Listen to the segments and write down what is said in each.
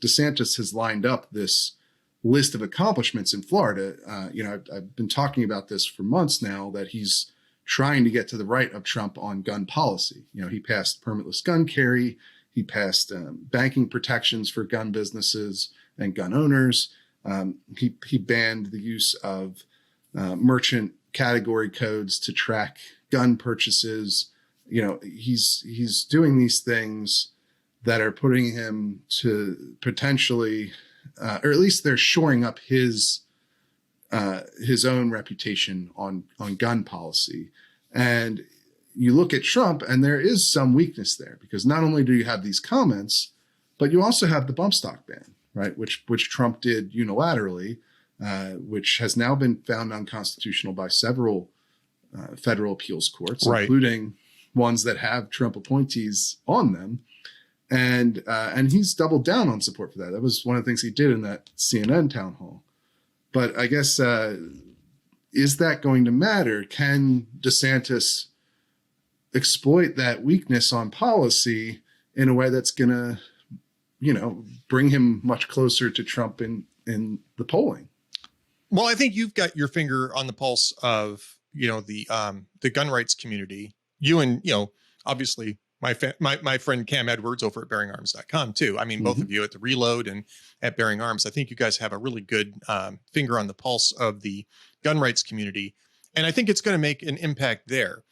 DeSantis has lined up this list of accomplishments in Florida. I've been talking about this for months now, that he's trying to get to the right of Trump on gun policy. He passed permitless gun carry. He passed banking protections for gun businesses and gun owners. He banned the use of merchant category codes to track gun purchases. He's doing these things that are putting him to potentially, or at least they're shoring up his own reputation on gun policy. And you look at Trump, and there is some weakness there, because not only do you have these comments, but you also have the bump stock ban, right? Which Trump did unilaterally, which has now been found unconstitutional by several federal appeals courts, right, including ones that have Trump appointees on them. And he's doubled down on support for that. That was one of the things he did in that CNN town hall. But I guess, is that going to matter? Can DeSantis exploit that weakness on policy in a way that's going to, bring him much closer to Trump in the polling? Well, I think you've got your finger on the pulse of, the gun rights community. You and, obviously my friend Cam Edwards over at bearingarms.com too. I mean, both of you at the Reload and at Bearing Arms, I think you guys have a really good finger on the pulse of the gun rights community. And I think it's going to make an impact there.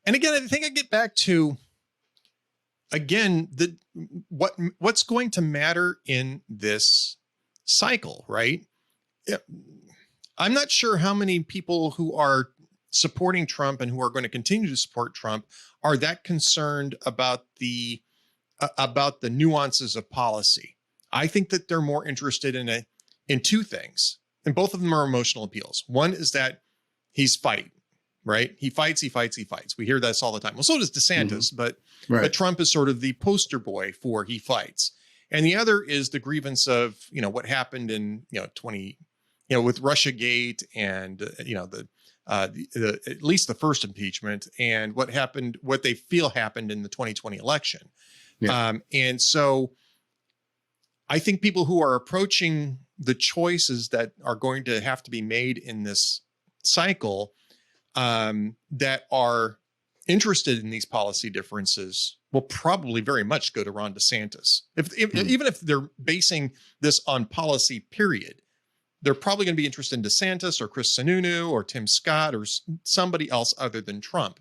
And again, I think I get back to, again, what's going to matter in this cycle, right? I'm not sure how many people who are supporting Trump and who are going to continue to support Trump are that concerned about the nuances of policy. I think that they're more interested in two things, and both of them are emotional appeals. One is that he's right? He fights. We hear this all the time. Well, so does DeSantis, but Trump is sort of the poster boy for he fights. And the other is the grievance of, what happened in, with Russiagate and, at least the first impeachment, and what they feel happened in the 2020 election. Yeah. And so I think people who are approaching the choices that are going to have to be made in this cycle, that are interested in these policy differences will probably very much go to Ron DeSantis. Even if they're basing this on policy, period, they're probably going to be interested in DeSantis or Chris Sununu or Tim Scott or somebody else other than Trump.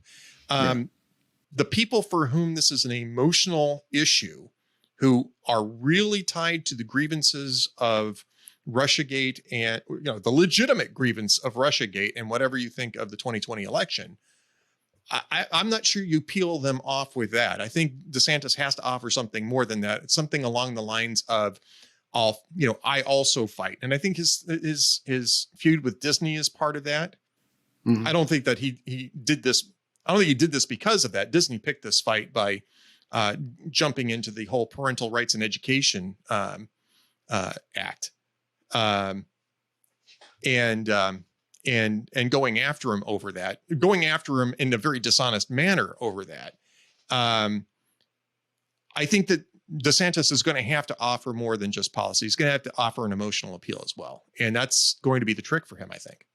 The people for whom this is an emotional issue, who are really tied to the grievances of Russiagate and, the legitimate grievance of Russiagate and whatever you think of the 2020 election, I'm not sure you peel them off with that. I think DeSantis has to offer something more than that. It's something along the lines of, I also fight. And I think his feud with Disney is part of that. Mm-hmm. I don't think that he did this. I don't think he did this because of that. Disney picked this fight by jumping into the whole Parental Rights and Education Act. And going after him over that, going after him in a very dishonest manner over that. I think that DeSantis is going to have to offer more than just policy. He's going to have to offer an emotional appeal as well. And that's going to be the trick for him, I think.